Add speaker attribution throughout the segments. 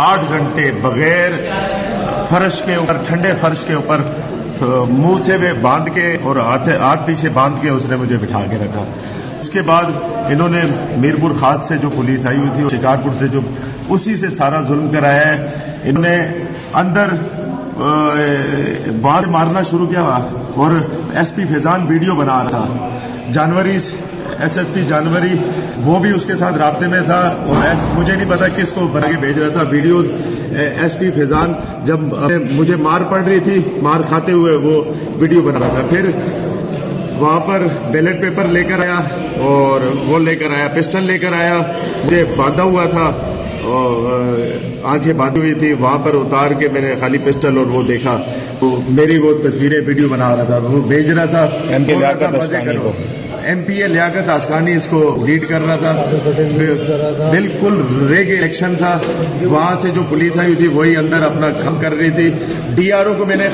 Speaker 1: 8 घंटे बगैर फर्श के ऊपर, ठंडे फर्श के ऊपर मुंह से वे बांध के और हाथ पीछे बांध के उसने मुझे बिठा के रखा। उसके बाद इन्होंने मीरपुर खास से जो पुलिस आई हुई थी, शिकारपुर से जो, उसी से सारा जुल्म कराया है। इन्होंने अंदर वहां से मारना शुरू किया और एसपी फैजान वीडियो बना रहा था। जनवरी एसएसपी जनवरी वो भी उसके साथ राब्ते में था और मुझे नहीं पता किसको बना के भेज रहा था वीडियो। एसपी फैजान जब मुझे मार पड़ रही थी, मार खाते हुए वो वीडियो बना रहा था। फिर वहां पर बैलेट पेपर लेकर आया और वो लेकर आया, पिस्टल लेकर आया, मुझे बांधा हुआ था और आंखें बांधी हुई थी। वहां पर उतार के मैंने खाली पिस्टल और वो देखा, तो मेरी वो तस्वीरें वीडियो बना रहा था, वो भेज रहा था एमपीए लियाकत अस्कानी इसको लीड कर रहा था। बिल्कुल रेग इलेक्शन था। वहां से जो पुलिस आई थी वही अंदर अपना काम कर रही थी। डीआरओ को मैंने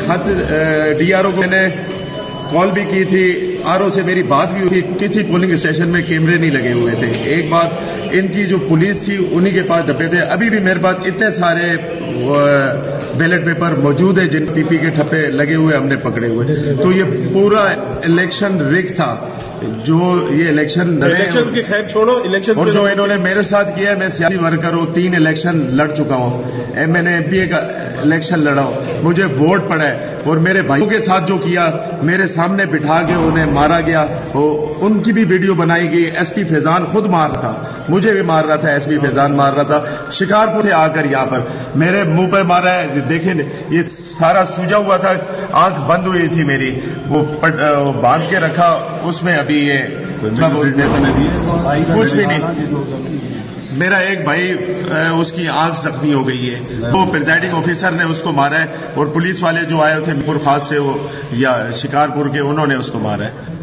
Speaker 1: कॉल भी की थी, आरओ से मेरी बात भी हुई थी। किसी पोलिंग स्टेशन में कैमरे नहीं लगे हुए थे। एक बात, इनकी जो पुलिस थी उन्हीं के पास डब्बे थे। अभी भी मेरे पास इतने सारे बैलेट पेपर मौजूद है जिन पीपी के ठप्पे लगे हुए हमने पकड़े हुए। तो ये पूरा इलेक्शन रिग था। जो ये इलेक्शन
Speaker 2: की खैर छोड़ो, इलेक्शन
Speaker 1: और जो इन्होंने मेरे साथ किया है, मैं सियासी वर्कर हूँ, 3 इलेक्शन लड़ चुका हूँ। मैंने एमपीए का इलेक्शन लड़ा हूँ, मुझे वोट पड़ा है। और मेरे भाइयों के साथ जो किया, मेरे सामने बिठा के उन्हें मारा गया, उनकी भी वीडियो बनाई गई। एसपी फैजान खुद मार रहा था, मुझे भी मार रहा था, एसपी फैजान मार रहा था। शिकारपुर से आकर यहाँ पर मेरे मुंह पर मारा है। देखें, ये सारा सूजा हुआ था, आंख बंद हुई थी मेरी, वो बांध के रखा, उसमें अभी ये कुछ भी नहीं। मेरा एक भाई, उसकी आंख जख्मी हो गई है, वो प्रिजाइडिंग ऑफिसर ने उसको मारा है और पुलिस वाले जो आए थे मीरपुर खास से, वो या शिकारपुर के, उन्होंने उसको मारा है।